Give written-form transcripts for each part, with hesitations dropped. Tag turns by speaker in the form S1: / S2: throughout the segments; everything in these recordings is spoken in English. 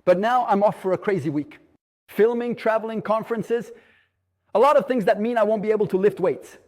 S1: But now I'm off for a crazy week. Filming, traveling, conferences, a lot of things that mean I won't be able to lift weights.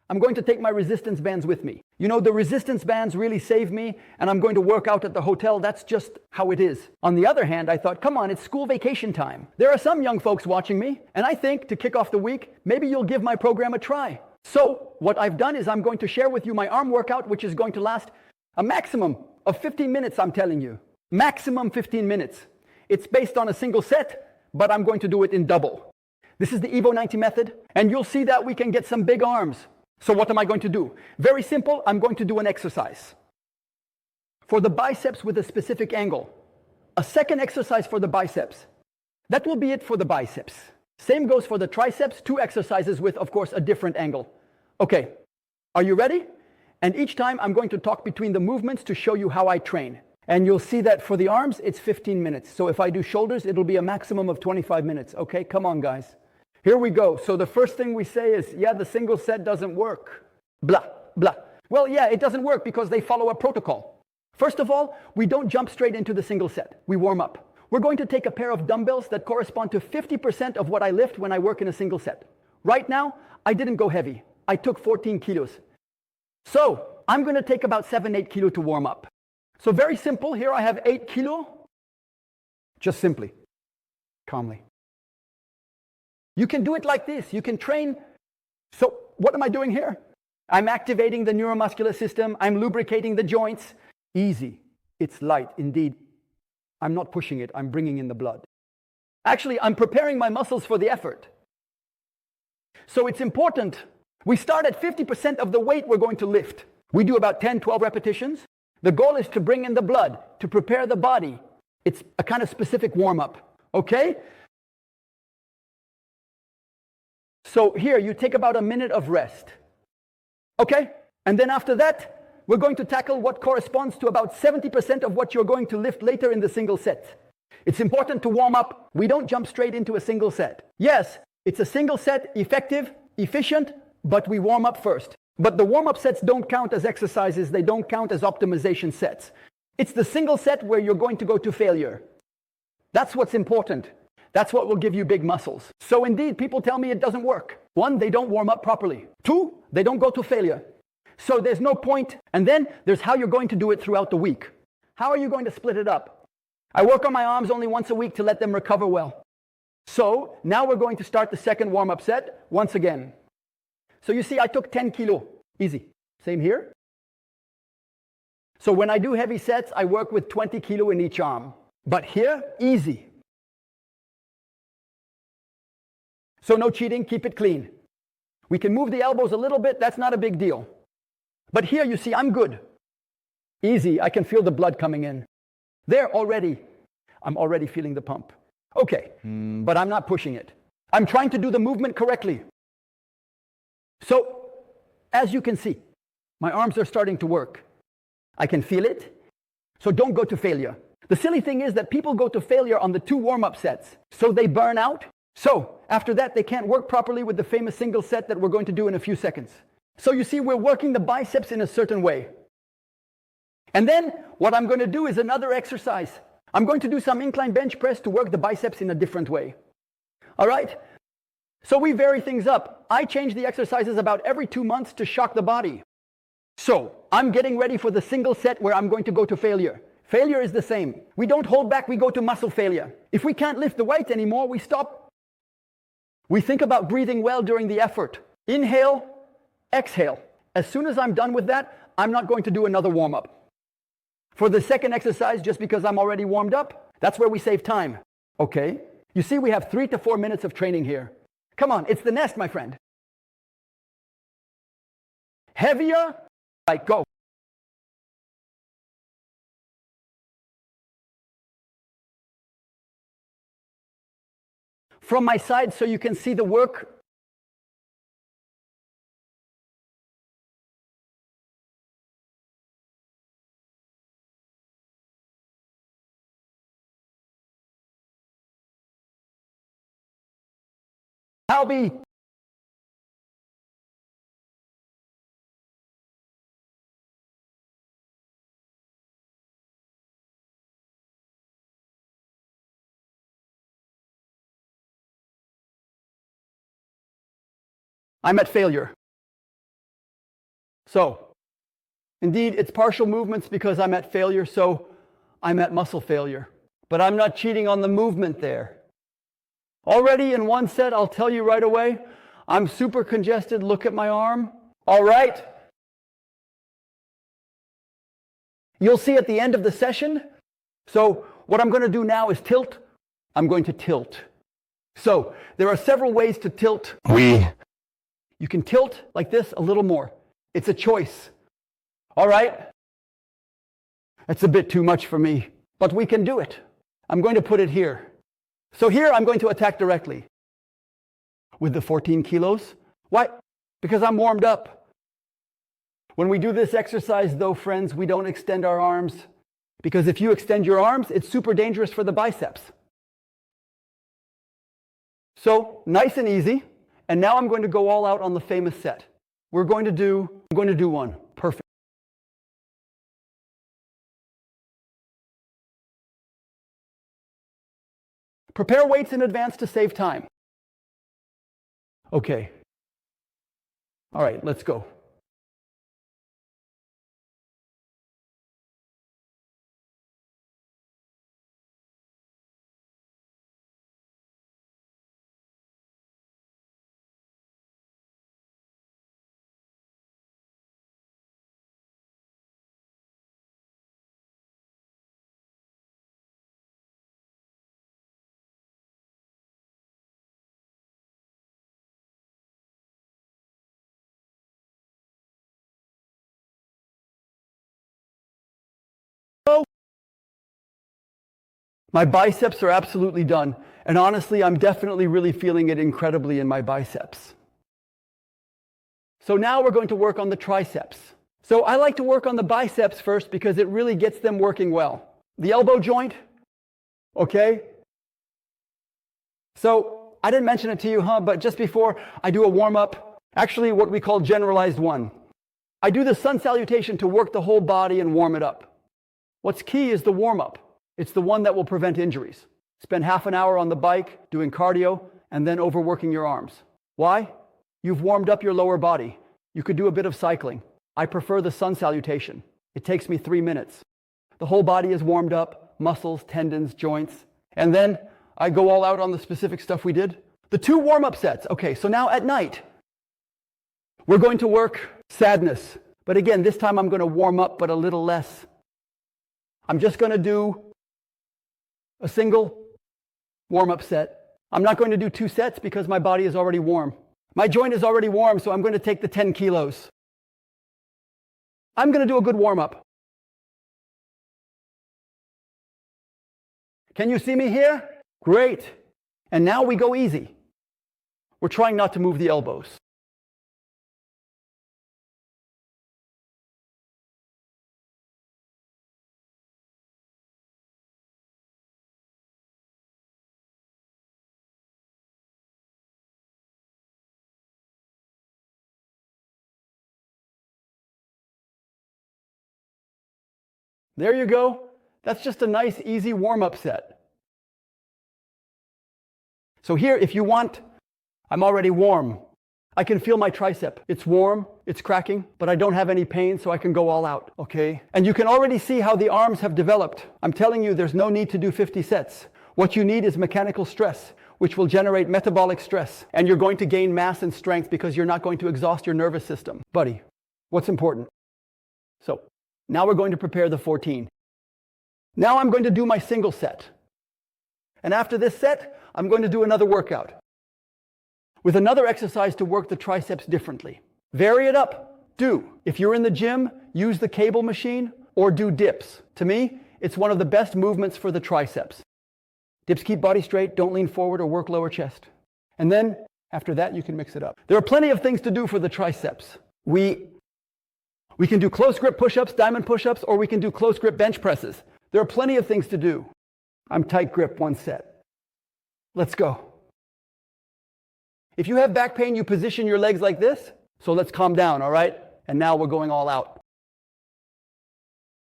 S1: I'm going to take my resistance bands with me. You know, the resistance bands really save me, and I'm going to work out at the hotel. That's just how it is. On the other hand, I thought, come on, it's school vacation time. There are some young folks watching me, and I think to kick off the week, maybe you'll give my program a try. So what I've done is I'm going to share with you my arm workout, which is going to last a maximum of 15 minutes, I'm telling you. Maximum 15 minutes. It's based on a single set, but I'm going to do it in double. This is the Evo 90 method, and you'll see that we can get some big arms. So what am I going to do? Very simple, I'm going to do an exercise for the biceps with a specific angle. A second exercise for the biceps. That will be it for the biceps. Same goes for the triceps, 2 exercises with, of course, a different angle. Okay, are you ready? And each time I'm going to talk between the movements to show you how I train. And you'll see that for the arms, it's 15 minutes. So if I do shoulders, it'll be a maximum of 25 minutes. Okay, come on, guys. Here we go. So the first thing we say is, yeah, the single set doesn't work. Blah, blah. Well, yeah, it doesn't work because they follow a protocol. First of all, we don't jump straight into the single set. We warm up. We're going to take a pair of dumbbells that correspond to 50% of what I lift when I work in a single set. Right now, I didn't go heavy. I took 14 kilos. So I'm going to take about 7-8 kilo to warm up. So very simple. Here I have 8 kilo. Just simply, calmly. You can do it like this. You can train. So what am I doing here? I'm activating the neuromuscular system. I'm lubricating the joints. Easy. It's light, indeed. I'm not pushing it. I'm bringing in the blood. Actually, I'm preparing my muscles for the effort. So it's important. We start at 50% of the weight we're going to lift. We do about 10, 12 repetitions. The goal is to bring in the blood, to prepare the body. It's a kind of specific warm-up. Okay? So here, you take about a minute of rest. Okay? And then after that, we're going to tackle what corresponds to about 70% of what you're going to lift later in the single set. It's important to warm up. We don't jump straight into a single set. Yes, it's a single set, effective, efficient, but we warm up first. But the warm-up sets don't count as exercises. They don't count as optimization sets. It's the single set where you're going to go to failure. That's what's important. That's what will give you big muscles. So indeed, people tell me it doesn't work. 1, they don't warm up properly. 2, they don't go to failure. So there's no point. And then there's how you're going to do it throughout the week. How are you going to split it up? I work on my arms only once a week to let them recover well. So now we're going to start the second warm-up set once again. So you see, I took 10 kilo. Easy. Same here. So when I do heavy sets, I work with 20 kilo in each arm. But here, easy. So no cheating, keep it clean. We can move the elbows a little bit, that's not a big deal. But here you see, I'm good. Easy, I can feel the blood coming in. There already, I'm already feeling the pump. Okay, but I'm not pushing it. I'm trying to do the movement correctly. So, as you can see, my arms are starting to work. I can feel it. So don't go to failure. The silly thing is that people go to failure on the 2 warm-up sets. So they burn out. So after that, they can't work properly with the famous single set that we're going to do in a few seconds. So you see, we're working the biceps in a certain way. And then what I'm going to do is another exercise. I'm going to do some incline bench press to work the biceps in a different way. All right? So we vary things up. I change the exercises about every 2 months to shock the body. So I'm getting ready for the single set where I'm going to go to failure. Failure is the same. We don't hold back, we go to muscle failure. If we can't lift the weight anymore, we stop. We think about breathing well during the effort. Inhale, exhale. As soon as I'm done with that, I'm not going to do another warm-up. For the second exercise, just because I'm already warmed up, that's where we save time. Okay? You see, we have 3 to 4 minutes of training here. Come on, it's the nest, my friend. Heavier, like go. From my side so you can see the work. I'll be I'm at failure. So, indeed, it's partial movements because I'm at failure, so I'm at muscle failure. But I'm not cheating on the movement there. Already in one set, I'll tell you right away, I'm super congested. Look at my arm. All right. You'll see at the end of the session. So what I'm going to do now is tilt. I'm going to tilt. So there are several ways to tilt. You can tilt like this a little more. It's a choice. All right? That's a bit too much for me, but we can do it. I'm going to put it here. So here I'm going to attack directly with the 14 kilos. Why? Because I'm warmed up. When we do this exercise, though, friends, we don't extend our arms, because if you extend your arms, it's super dangerous for the biceps. So nice and easy. And now I'm going to go all out on the famous set. I'm going to do one. Perfect. Prepare weights in advance to save time. Okay. All right, let's go. My biceps are absolutely done. And honestly, I'm definitely really feeling it incredibly in my biceps. So now we're going to work on the triceps. So I like to work on the biceps first because it really gets them working well. The elbow joint, okay? So I didn't mention it to you, but just before I do a warm-up, actually what we call generalized one. I do the sun salutation to work the whole body and warm it up. What's key is the warm-up. It's the one that will prevent injuries. Spend half an hour on the bike doing cardio and then overworking your arms. Why? You've warmed up your lower body. You could do a bit of cycling. I prefer the sun salutation. It takes me 3 minutes. The whole body is warmed up, muscles, tendons, joints. And then I go all out on the specific stuff we did. The 2 warm-up sets. Okay, so now at night, we're going to work sadness. But again, this time I'm going to warm up, but a little less. I'm just going to do a single warm-up set. I'm not going to do 2 sets because my body is already warm. My joint is already warm, so I'm going to take the 10 kilos. I'm going to do a good warm-up. Can you see me here? Great. And now we go easy. We're trying not to move the elbows. There you go. That's just a nice, easy warm-up set. So here, if you want, I'm already warm. I can feel my tricep. It's warm, it's cracking, but I don't have any pain, so I can go all out, okay? And you can already see how the arms have developed. I'm telling you, there's no need to do 50 sets. What you need is mechanical stress, which will generate metabolic stress. And you're going to gain mass and strength because you're not going to exhaust your nervous system. Buddy, what's important? So, now we're going to prepare the 14. Now I'm going to do my single set. And after this set, I'm going to do another workout with another exercise to work the triceps differently. Vary it up. If you're in the gym, use the cable machine or do dips. To me, it's one of the best movements for the triceps. Dips keep body straight, don't lean forward or work lower chest. And then, after that, you can mix it up. There are plenty of things to do for the triceps. We can do close grip push-ups, diamond push-ups, or we can do close grip bench presses. There are plenty of things to do. I'm tight grip 1 set. Let's go. If you have back pain, you position your legs like this. So let's calm down, all right? And now we're going all out.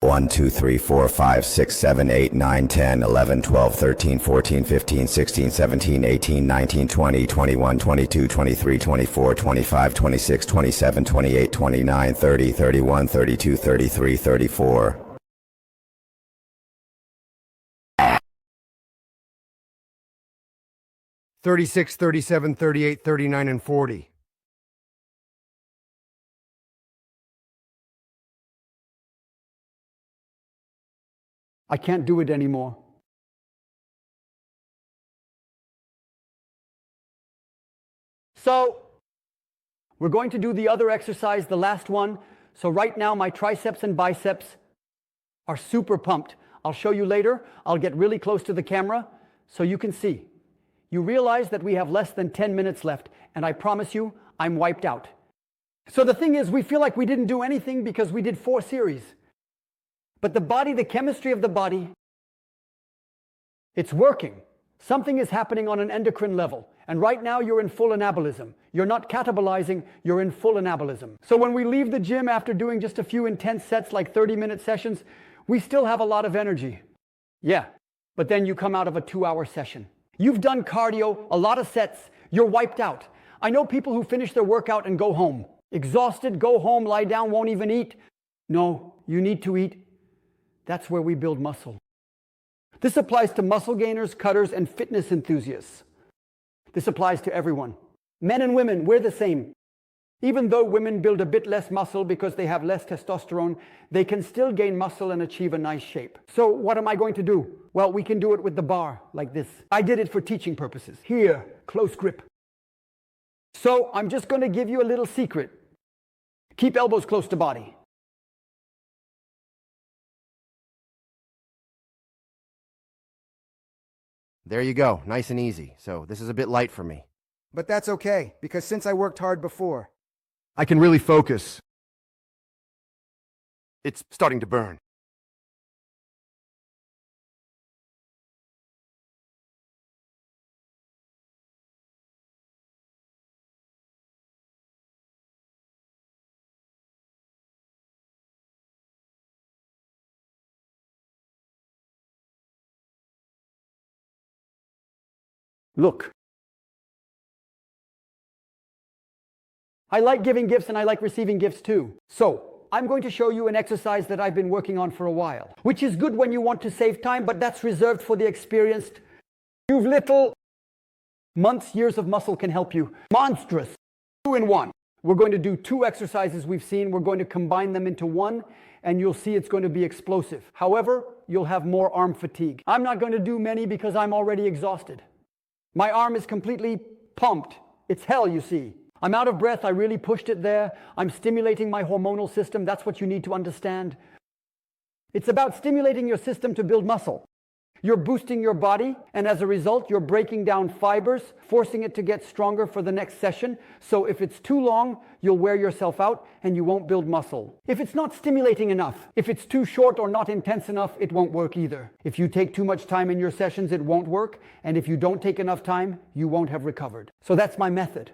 S2: 1, 2, 3, 4, 5, 6, 7, 8, 9, 10, 11, 12, 13, 14, 15, 16, 17, 18, 19, 20, 21, 22, 23, 24, 25, 26, 27, 28, 29, 30, 31, 32, 33, 34.
S3: 36, 37, 38, 39, and 40.
S1: I can't do it anymore. So, we're going to do the other exercise, the last one. So right now my triceps and biceps are super pumped. I'll show you later. I'll get really close to the camera so you can see. You realize that we have less than 10 minutes left, and I promise you, I'm wiped out. So the thing is, we feel like we didn't do anything because we did 4 series. But the body, the chemistry of the body, it's working. Something is happening on an endocrine level. And right now you're in full anabolism. You're not catabolizing, you're in full anabolism. So when we leave the gym after doing just a few intense sets like 30-minute sessions, we still have a lot of energy. Yeah, but then you come out of a 2-hour session. You've done cardio, a lot of sets, you're wiped out. I know people who finish their workout and go home. Exhausted, go home, lie down, won't even eat. No, you need to eat. That's where we build muscle. This applies to muscle gainers, cutters, and fitness enthusiasts. This applies to everyone. Men and women, we're the same. Even though women build a bit less muscle because they have less testosterone, they can still gain muscle and achieve a nice shape. So what am I going to do? Well, we can do it with the bar, like this. I did it for teaching purposes. Here, close grip. So I'm just going to give you a little secret. Keep elbows close to body.
S3: There you go, nice and easy. So this is a bit light for me.
S4: But that's okay, because since I worked hard before,
S3: I can really focus. It's starting to burn.
S1: Look. I like giving gifts and I like receiving gifts too. So, I'm going to show you an exercise that I've been working on for a while, which is good when you want to save time, but that's reserved for the experienced. You've little months, years of muscle can help you. Monstrous. 2 in 1. We're going to do 2 exercises we've seen. We're going to combine them into one, and you'll see it's going to be explosive. However, you'll have more arm fatigue. I'm not going to do many because I'm already exhausted. My arm is completely pumped. It's hell, you see. I'm out of breath. I really pushed it there. I'm stimulating my hormonal system. That's what you need to understand. It's about stimulating your system to build muscle. You're boosting your body, and as a result, you're breaking down fibers, forcing it to get stronger for the next session. So if it's too long, you'll wear yourself out and you won't build muscle. If it's not stimulating enough, if it's too short or not intense enough, it won't work either. If you take too much time in your sessions, it won't work. And if you don't take enough time, you won't have recovered. So that's my method.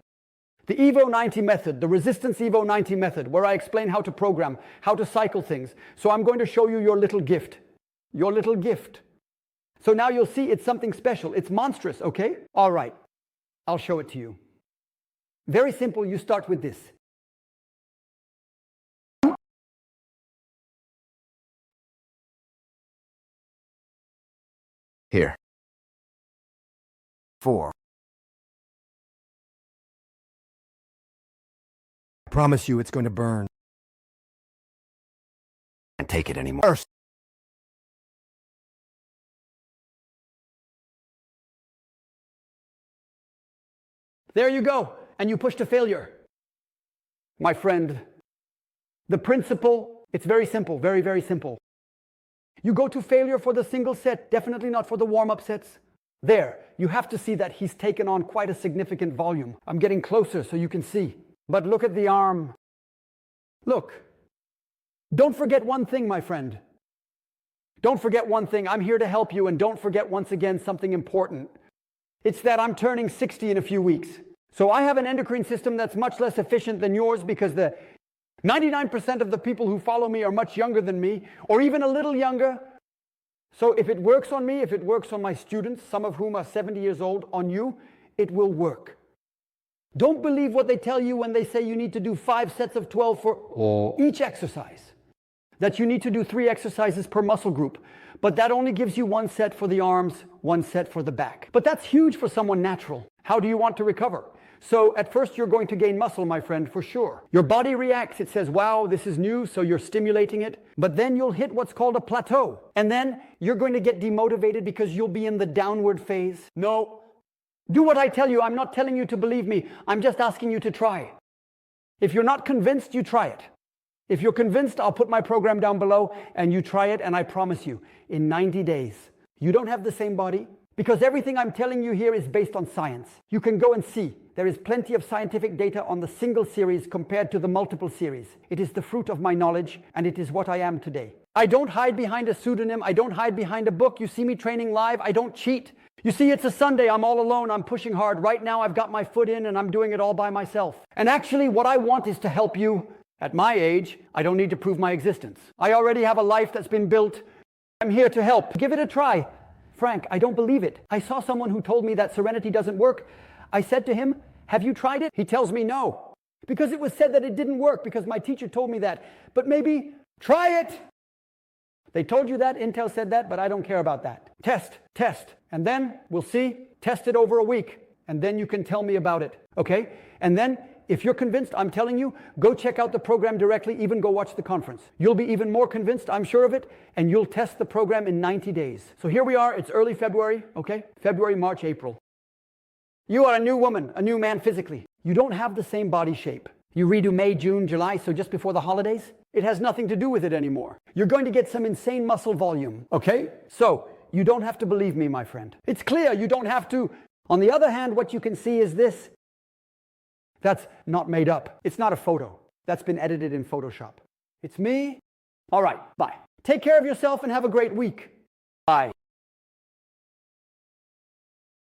S1: The Evo 90 method, the Resistance Evo 90 method, where I explain how to program, how to cycle things. So I'm going to show you your little gift. Your little gift. So now you'll see it's something special. It's monstrous, okay? All right. I'll show it to you. Very simple. You start with this.
S3: Here. 4. I promise you it's going to burn. Can't take it anymore.
S1: There you go. And you push to failure. My friend, the principle, it's very simple, very, very simple. You go to failure for the single set, definitely not for the warm-up sets. There, you have to see that he's taken on quite a significant volume. I'm getting closer so you can see. But look at the arm. Look. Don't forget one thing, my friend. Don't forget one thing. I'm here to help you, and don't forget once again something important. It's that I'm turning 60 in a few weeks. So I have an endocrine system that's much less efficient than yours because the 99% of the people who follow me are much younger than me, or even a little younger. So if it works on me, if it works on my students, some of whom are 70 years old, on you, it will work. Don't believe what they tell you when they say you need to do 5 sets of 12 for each exercise. That you need to do 3 exercises per muscle group. But that only gives you 1 set for the arms, 1 set for the back. But that's huge for someone natural. How do you want to recover? So at first you're going to gain muscle, my friend, for sure. Your body reacts. It says, wow, this is new, so you're stimulating it. But then you'll hit what's called a plateau. And then you're going to get demotivated because you'll be in the downward phase. No. Do what I tell you. I'm not telling you to believe me. I'm just asking you to try. If you're not convinced, you try it. If you're convinced, I'll put my program down below and you try it, and I promise you, in 90 days, you don't have the same body, because everything I'm telling you here is based on science. You can go and see. There is plenty of scientific data on the single series compared to the multiple series. It is the fruit of my knowledge, and it is what I am today. I don't hide behind a pseudonym. I don't hide behind a book. You see me training live. I don't cheat. You see, it's a Sunday. I'm all alone. I'm pushing hard. Right now, I've got my foot in, and I'm doing it all by myself. And actually, what I want is to help you. At my age, I don't need to prove my existence. I already have a life that's been built. I'm here to help. Give it a try. Frank, I don't believe it. I saw someone who told me that Serenity doesn't work. I said to him, have you tried it? He tells me no. Because it was said that it didn't work, because my teacher told me that. But maybe try it. They told you that, Intel said that, but I don't care about that. Test. And then we'll see. Test it over a week. And then you can tell me about it. Okay? And then if you're convinced, I'm telling you, go check out the program directly, even go watch the conference. You'll be even more convinced, I'm sure of it, and you'll test the program in 90 days. So here we are, it's early February, okay? February, March, April. You are a new woman, a new man physically. You don't have the same body shape. You redo May, June, July, so just before the holidays, it has nothing to do with it anymore. You're going to get some insane muscle volume, okay? So you don't have to believe me, my friend. It's clear, you don't have to. On the other hand, what you can see is this. That's not made up. It's not a photo. That's been edited in Photoshop. It's me. All right, bye. Take care of yourself and have a great week. Bye.